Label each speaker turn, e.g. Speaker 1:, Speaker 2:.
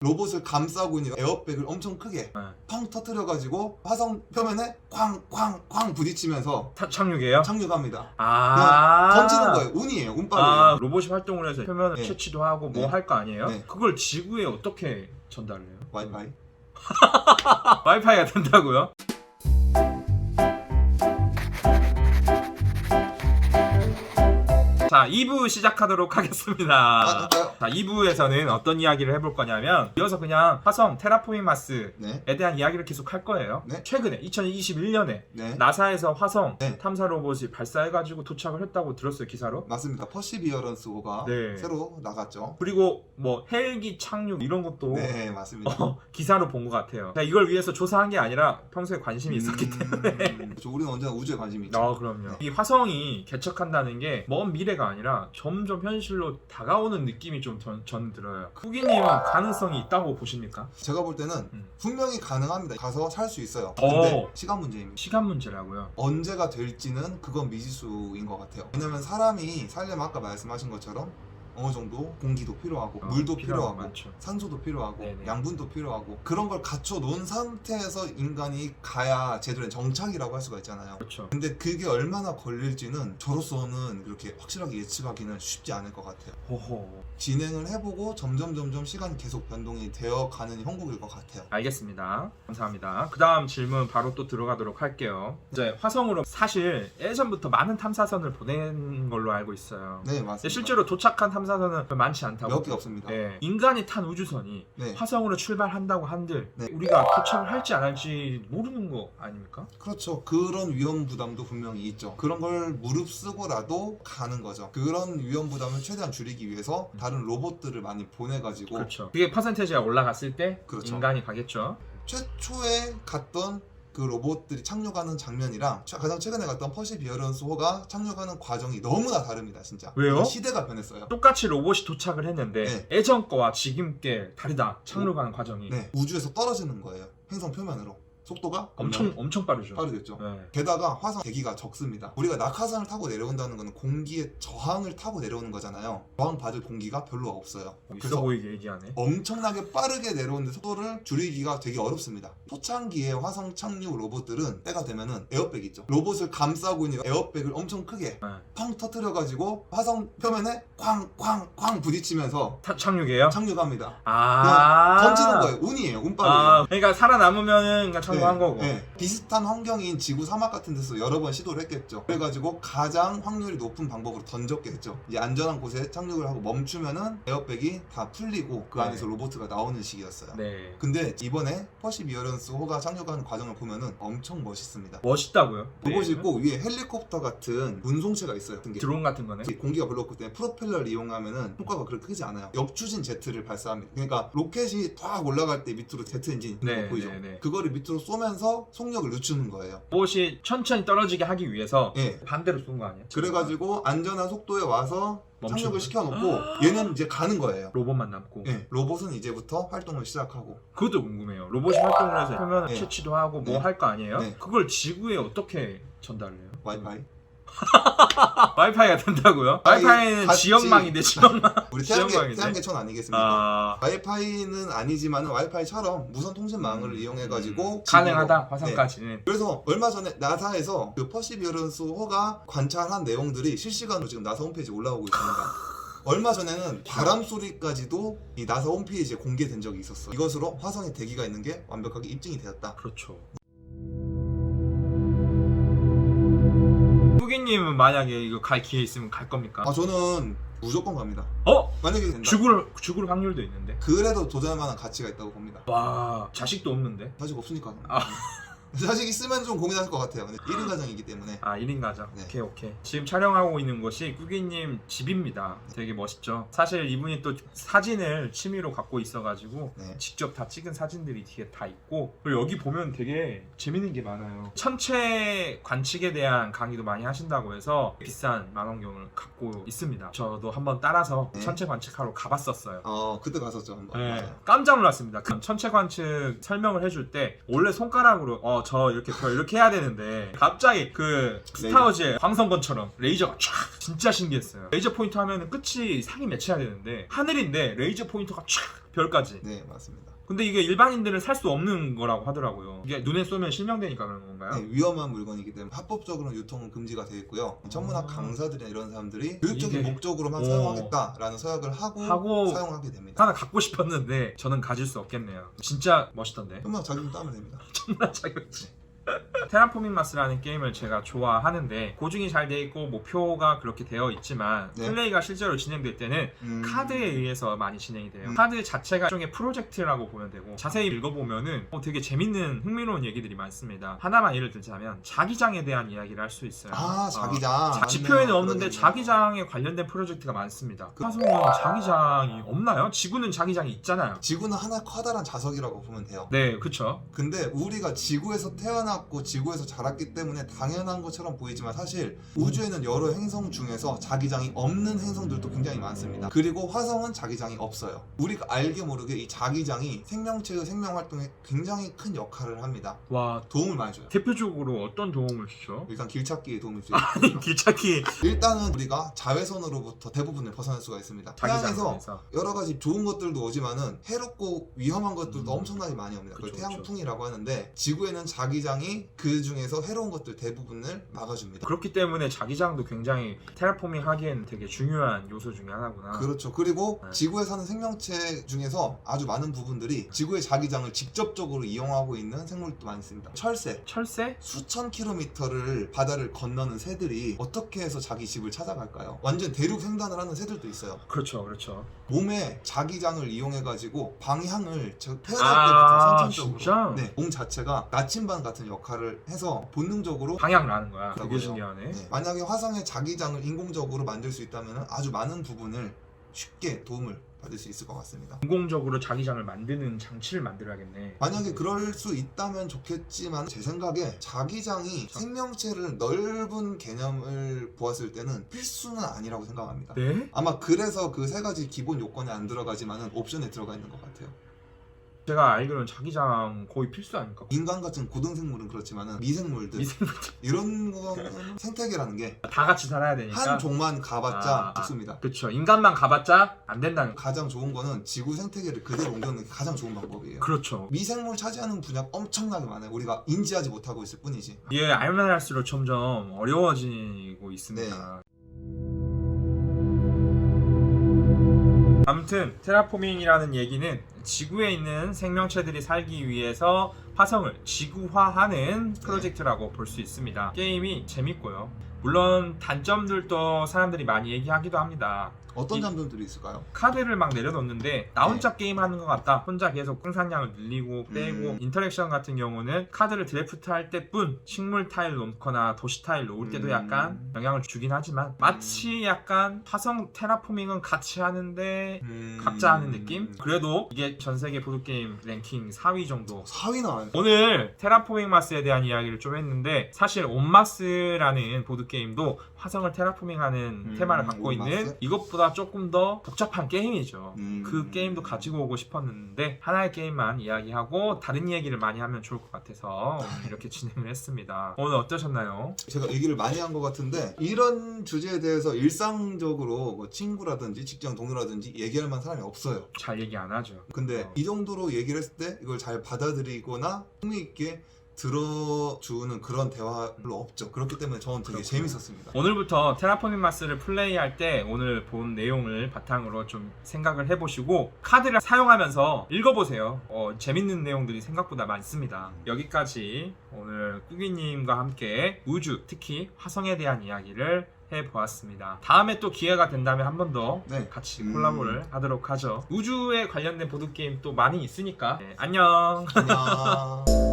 Speaker 1: 로봇을 감싸고 있는 에어백을 엄청 크게 펑 터뜨려가지고 화성 표면에 쾅쾅쾅 부딪히면서
Speaker 2: 착륙이에요?
Speaker 1: 착륙합니다.
Speaker 2: 아,
Speaker 1: 던지는 거예요. 운이에요. 운빨이에요.
Speaker 2: 로봇이 활동을 해서 표면을
Speaker 1: 네.
Speaker 2: 채취도 하고 뭐
Speaker 1: 네.
Speaker 2: 할 거 아니에요?
Speaker 1: 네.
Speaker 2: 그걸 지구에 어떻게 전달을 해요?
Speaker 1: 와이파이.
Speaker 2: 와이파이가 된다고요? 자, 2부 시작하도록 하겠습니다.
Speaker 1: 할까요?
Speaker 2: 자, 2부에서는 어떤 이야기를 해볼 거냐면 이어서 그냥 화성 테라포밍 마스에
Speaker 1: 네.
Speaker 2: 대한 이야기를 계속 할 거예요.
Speaker 1: 네.
Speaker 2: 최근에 2021년에
Speaker 1: 네.
Speaker 2: 나사에서 화성
Speaker 1: 네.
Speaker 2: 탐사 로봇이 발사해가지고 도착을 했다고 들었어요, 기사로.
Speaker 1: 맞습니다. 퍼시비어런스 호가
Speaker 2: 네.
Speaker 1: 새로 나갔죠.
Speaker 2: 그리고 뭐 헬기 착륙 이런 것도
Speaker 1: 네, 맞습니다.
Speaker 2: 기사로 본 것 같아요. 이걸 위해서 조사한 게 아니라 평소에 관심이 있었기 때문에.
Speaker 1: 그렇죠. 우리는 언제나 우주에 관심이 있죠.
Speaker 2: 그럼요. 이 화성이 개척한다는 게 먼 미래가 아니라 점점 현실로 다가오는 느낌이 좀 저는 들어요. 후기님은 가능성이 있다고 보십니까?
Speaker 1: 제가 볼 때는 분명히 가능합니다. 가서 살 수 있어요.
Speaker 2: 오.
Speaker 1: 근데 시간 문제입니다.
Speaker 2: 시간 문제라고요.
Speaker 1: 언제가 될지는 그건 미지수인 것 같아요. 왜냐면 사람이 살려면 아까 말씀하신 것처럼 어느 정도 공기도 필요하고 물도 필요하고
Speaker 2: 많죠.
Speaker 1: 산소도 필요하고
Speaker 2: 네네.
Speaker 1: 양분도 필요하고 그런 걸 갖춰 놓은 상태에서 인간이 가야 제대로 된 정착이라고 할 수가 있잖아요.
Speaker 2: 그렇죠.
Speaker 1: 근데 그게 얼마나 걸릴지는 저로서는 그렇게 확실하게 예측하기는 쉽지 않을 것 같아요.
Speaker 2: 호호.
Speaker 1: 진행을 해보고 점점 시간이 계속 변동이 되어가는 형국일 것 같아요.
Speaker 2: 알겠습니다. 감사합니다. 그 다음 질문 바로 또 들어가도록 할게요. 이제 화성으로 사실 예전부터 많은 탐사선을 보낸 걸로 알고 있어요.
Speaker 1: 네, 맞습니다.
Speaker 2: 근데 실제로 도착한 탐사선은 많지 않다고.
Speaker 1: 몇 개 없습니다.
Speaker 2: 네. 인간이 탄 우주선이
Speaker 1: 네.
Speaker 2: 화성으로 출발한다고 한들
Speaker 1: 네.
Speaker 2: 우리가 도착을 할지 안 할지 모르는 거 아닙니까?
Speaker 1: 그렇죠. 그런 위험 부담도 분명히 있죠. 그런 걸 무릅쓰고라도 가는 거죠. 그런 위험 부담을 최대한 줄이기 위해서 다른 로봇들을 많이 보내가지고
Speaker 2: 그렇죠. 그게 퍼센테이지가 올라갔을 때
Speaker 1: 그렇죠.
Speaker 2: 인간이 가겠죠.
Speaker 1: 최초에 갔던 그 로봇들이 착륙하는 장면이랑 가장 최근에 갔던 퍼시비어런스 호가 착륙하는 과정이 너무나 다릅니다. 진짜.
Speaker 2: 왜요?
Speaker 1: 시대가 변했어요.
Speaker 2: 똑같이 로봇이 도착을 했는데
Speaker 1: 네.
Speaker 2: 예전 거와 지금 게 다르다. 착륙하는 과정이
Speaker 1: 네, 우주에서 떨어지는 거예요. 행성 표면으로. 속도가
Speaker 2: 엄청 빠르죠.
Speaker 1: 빠르겠죠.
Speaker 2: 네.
Speaker 1: 게다가 화성 대기가 적습니다. 우리가 낙하산을 타고 내려온다는 것은 공기의 저항을 타고 내려오는 거잖아요. 저항받을 공기가 별로 없어요.
Speaker 2: 있어 보이게 얘기하네.
Speaker 1: 엄청나게 빠르게 내려오는데 속도를 줄이기가 되게 어렵습니다. 초창기의 화성 착륙 로봇들은 때가 되면은 에어백 있죠. 로봇을 감싸고 있는 에어백을 엄청 크게 펑 터뜨려가지고 화성 표면에 쾅쾅쾅 부딪히면서
Speaker 2: 착륙이에요?
Speaker 1: 착륙합니다.
Speaker 2: 아,
Speaker 1: 던지는 거예요. 운이에요. 운빨이에요.
Speaker 2: 그러니까 살아남으면은 그냥 착륙한 거고.
Speaker 1: 비슷한 환경인 지구 사막 같은 데서 여러 번 시도를 했겠죠. 그래가지고 가장 확률이 높은 방법으로 던졌겠죠. 이제 안전한 곳에 착륙을 하고 멈추면은 에어백이 다 풀리고 그 안에서 로봇가 나오는 시기였어요.
Speaker 2: 네.
Speaker 1: 근데 이번에 퍼시비어런스 호가 착륙하는 과정을 보면은 엄청 멋있습니다.
Speaker 2: 멋있다고요?
Speaker 1: 로봇이
Speaker 2: 네.
Speaker 1: 있고 위에 헬리콥터 같은 운송체가 있어요.
Speaker 2: 드론 같은 거네.
Speaker 1: 공기가 별로 없기 때문에 프로펠러를 이용하면은 효과가 그렇게 크지 않아요. 역추진 제트를 발사합니다. 그러니까 로켓이 탁 올라갈 때 밑으로 제트 엔진 보이죠? 그거를 밑으로 쏘면서 속력을 늦추는 거예요.
Speaker 2: 로봇이 천천히 떨어지게 하기 위해서
Speaker 1: 예.
Speaker 2: 반대로 쏜 거 아니야?
Speaker 1: 그래가지고 안전한 속도에 와서 착륙을
Speaker 2: 멈추고.
Speaker 1: 시켜놓고 얘는 이제 가는 거예요.
Speaker 2: 로봇만 남고.
Speaker 1: 예. 로봇은 이제부터 활동을 시작하고.
Speaker 2: 그것도 궁금해요. 로봇이 활동을 해서 표면을
Speaker 1: 네.
Speaker 2: 채취도 하고 뭐
Speaker 1: 네.
Speaker 2: 할 거 아니에요?
Speaker 1: 네.
Speaker 2: 그걸 지구에 어떻게 전달을 해요?
Speaker 1: 와이파이.
Speaker 2: 와이파이가 된다고요? 와이파이는
Speaker 1: 같이-
Speaker 2: 지역망인데 지역망.
Speaker 1: 우리
Speaker 2: 지역망인데?
Speaker 1: 태양계천 아니겠습니까?
Speaker 2: 아,
Speaker 1: 와이파이는 아니지만 와이파이처럼 무선 통신망을 이용해가지고
Speaker 2: 가능하다.
Speaker 1: 지구로-
Speaker 2: 화성까지는.
Speaker 1: 네. 그래서 얼마 전에 나사에서 그 퍼시비어런스 호가 관찰한 내용들이 실시간으로 지금 나사 홈페이지에 올라오고 있습니다. 얼마 전에는 바람 소리까지도 이 나사 홈페이지에 공개된 적이 있었어요. 이것으로 화성에 대기가 있는 게 완벽하게 입증이 되었다.
Speaker 2: 그렇죠. 후기님은 만약에 이거 갈 기회 있으면 갈 겁니까?
Speaker 1: 저는 무조건 갑니다. 만약에 된다.
Speaker 2: 죽을 확률도 있는데.
Speaker 1: 그래도 도전할 만한 가치가 있다고 봅니다.
Speaker 2: 와, 자식도 없는데.
Speaker 1: 자식 없으니까.
Speaker 2: 아.
Speaker 1: 자식 있으면 좀 고민할 것 같아요. 근데 1인 가정이기 때문에.
Speaker 2: 1인 가정.
Speaker 1: 네.
Speaker 2: 오케이. 지금 촬영하고 있는 곳이 꾸기님 집입니다. 되게 멋있죠. 사실 이분이 또 사진을 취미로 갖고 있어가지고
Speaker 1: 네.
Speaker 2: 직접 다 찍은 사진들이 뒤에 다 있고, 그리고 여기 보면 되게 재밌는 게 많아요. 천체 관측에 대한 강의도 많이 하신다고 해서 비싼 망원경을 갖고 있습니다. 저도 한번 따라서
Speaker 1: 네.
Speaker 2: 천체 관측하러 가봤었어요.
Speaker 1: 그때 갔었죠 한번.
Speaker 2: 네,
Speaker 1: 맞아요.
Speaker 2: 깜짝 놀랐습니다. 그 천체 관측 설명을 해줄 때 원래 손가락으로 저 이렇게 별 이렇게 해야 되는데 갑자기 그 스타워즈의 광선검처럼 레이저가 쫙 진짜 신기했어요. 레이저 포인트 하면은 끝이 상이 맺혀야 되는데 하늘인데 레이저 포인트가 쫙 별까지.
Speaker 1: 네, 맞습니다.
Speaker 2: 근데 이게 일반인들은 살 수 없는 거라고 하더라고요. 이게 눈에 쏘면 실명되니까 그런 건가요?
Speaker 1: 네, 위험한 물건이기 때문에 합법적으로 유통은 금지가 되어 있고요. 천문학 강사들이나 이런 사람들이 교육적인
Speaker 2: 이게-
Speaker 1: 목적으로만
Speaker 2: 오.
Speaker 1: 사용하겠다라는 서약을 하고 사용하게 됩니다.
Speaker 2: 하나 갖고 싶었는데 저는 가질 수 없겠네요. 진짜 멋있던데.
Speaker 1: 천문학 자격증 따면 됩니다.
Speaker 2: 천만 자격증. 테라포밍 마스라는 게임을 제가 좋아하는데 고증이 잘 돼 있고 목표가 그렇게 되어 있지만
Speaker 1: 네.
Speaker 2: 플레이가 실제로 진행될 때는 카드에 의해서 많이 진행이 돼요. 카드 자체가 일종의 프로젝트라고 보면 되고 자세히 읽어보면은 되게 재밌는 흥미로운 얘기들이 많습니다. 하나만 예를 들자면 자기장에 대한 이야기를 할 수 있어요.
Speaker 1: 아, 자기장.
Speaker 2: 지표에는
Speaker 1: 맞네요.
Speaker 2: 없는데
Speaker 1: 그러겠네요.
Speaker 2: 자기장에 관련된 프로젝트가 많습니다. 화성은 자기장이 없나요? 지구는 자기장이 있잖아요.
Speaker 1: 지구는 하나의 커다란 자석이라고 보면 돼요.
Speaker 2: 네, 그쵸.
Speaker 1: 근데 우리가 지구에서 태어났고 지구에서 자랐기 때문에 당연한 것처럼 보이지만 사실 우주에는 여러 행성 중에서 자기장이 없는 행성들도 굉장히 많습니다. 그리고 화성은 자기장이 없어요. 우리가 알게 모르게 이 자기장이 생명체의 생명 활동에 굉장히 큰 역할을 합니다.
Speaker 2: 와,
Speaker 1: 도움을 많이 줘요.
Speaker 2: 대표적으로 어떤 도움을 주죠?
Speaker 1: 일단 길찾기에 도움을 줘요.
Speaker 2: 아니, 길찾기
Speaker 1: 일단은 우리가 자외선으로부터 대부분을 벗어날 수가 있습니다. 태양에서
Speaker 2: 자기장에서.
Speaker 1: 여러 가지 좋은 것들도 오지만은 해롭고 위험한 것들도 엄청나게 많이 옵니다. 그걸
Speaker 2: 그쵸,
Speaker 1: 태양풍이라고 하는데 지구에는 자기장이 그 중에서 해로운 것들 대부분을 막아줍니다.
Speaker 2: 그렇기 때문에 자기장도 굉장히 테라포밍 하기에는 되게 중요한 요소 중에 하나구나.
Speaker 1: 그렇죠. 그리고
Speaker 2: 네.
Speaker 1: 지구에 사는 생명체 중에서 아주 많은 부분들이 지구의 자기장을 직접적으로 이용하고 있는 생물도 많이 있습니다. 철새.
Speaker 2: 철새?
Speaker 1: 수천 킬로미터를 바다를 건너는 새들이 어떻게 해서 자기 집을 찾아갈까요? 완전 대륙 횡단을 하는 새들도 있어요.
Speaker 2: 그렇죠, 그렇죠.
Speaker 1: 몸에 자기장을 이용해가지고 방향을 태어날
Speaker 2: 아,
Speaker 1: 때부터 선천적으로
Speaker 2: 진짜?
Speaker 1: 네, 몸 자체가 나침반 같은 역할을 해서 본능적으로
Speaker 2: 방향을 아는 거야. 되게
Speaker 1: 그러고요.
Speaker 2: 신기하네.
Speaker 1: 네, 만약에 화성의 자기장을 인공적으로 만들 수 있다면 아주 많은 부분을 쉽게 도움을 받을 수 있을 것 같습니다.
Speaker 2: 인공적으로 자기장을 만드는 장치를 만들어야겠네.
Speaker 1: 만약에 그럴 수 있다면 좋겠지만 제 생각에 자기장이 생명체를 넓은 개념을 보았을 때는 필수는 아니라고 생각합니다.
Speaker 2: 네?
Speaker 1: 아마 그래서 그 세 가지 기본 요건에 안 들어가지만은 옵션에 들어가 있는 것 같아요.
Speaker 2: 제가 알기로는 자기장 거의 필수 아닐까?
Speaker 1: 인간 같은 고등생물은 그렇지만은 미생물들
Speaker 2: 미생물들
Speaker 1: 이런 거는 생태계라는 게 한
Speaker 2: 다 같이 살아야 되니까.
Speaker 1: 종만 가봤자 죽습니다.
Speaker 2: 그쵸. 인간만 가봤자 안 된다는 거.
Speaker 1: 가장 좋은 거는 지구 생태계를 그대로 옮겨놓는 게 가장 좋은 방법이에요.
Speaker 2: 그렇죠.
Speaker 1: 미생물 차지하는 분야가 엄청나게 많아요. 우리가 인지하지 못하고 있을 뿐이지.
Speaker 2: 이게 알면 할수록 점점 어려워지고 있습니다. 아무튼 테라포밍이라는 얘기는 지구에 있는 생명체들이 살기 위해서 화성을 지구화하는 프로젝트라고 볼 수 있습니다. 게임이 재밌고요. 물론 단점들도 사람들이 많이 얘기하기도 합니다.
Speaker 1: 어떤 장점들이 있을까요?
Speaker 2: 카드를 막 내려놓는데 나 혼자 게임하는 것 같다. 혼자 계속 생산량을 늘리고 빼고 인터랙션 같은 경우는 카드를 드래프트 할 때뿐 식물 타일 놓거나 도시 타일 놓을 때도 약간 영향을 주긴 하지만 마치 약간 화성 테라포밍은 같이 하는데 각자 하는 느낌? 그래도 이게 전 세계 보드게임 랭킹 4위 정도.
Speaker 1: 4위나
Speaker 2: 오늘 테라포밍 마스에 대한 이야기를 좀 했는데 사실 온마스라는 보드게임도 화성을 테라포밍하는 테마를 갖고
Speaker 1: 온마스?
Speaker 2: 있는 이것보다 조금 더 복잡한 게임이죠.
Speaker 1: 음.
Speaker 2: 그 게임도 가지고 오고 싶었는데 하나의 게임만 이야기하고 다른 얘기를 많이 하면 좋을 것 같아서 이렇게 진행을 했습니다. 오늘 어떠셨나요?
Speaker 1: 제가 얘기를 많이 한 것 같은데 이런 주제에 대해서 일상적으로 뭐 친구라든지 직장 동료라든지 얘기할 만한 사람이 없어요.
Speaker 2: 잘 얘기 안 하죠.
Speaker 1: 근데 이 정도로 얘기를 했을 때 이걸 잘 받아들이거나 흥미있게 들어주는 그런 대화 별로 없죠. 그렇기 때문에 저는 되게 재밌었습니다.
Speaker 2: 오늘부터 테라포밍 마스를 플레이할 때 오늘 본 내용을 바탕으로 좀 생각을 해보시고 카드를 사용하면서 읽어보세요. 재밌는 내용들이 생각보다 많습니다. 여기까지 오늘 꾸기님과 함께 우주, 특히 화성에 대한 이야기를 해보았습니다. 다음에 또 기회가 된다면 한 번 더
Speaker 1: 네.
Speaker 2: 같이 콜라보를 하도록 하죠. 우주에 관련된 보드게임 또 많이 있으니까. 네, 안녕.
Speaker 1: 안녕.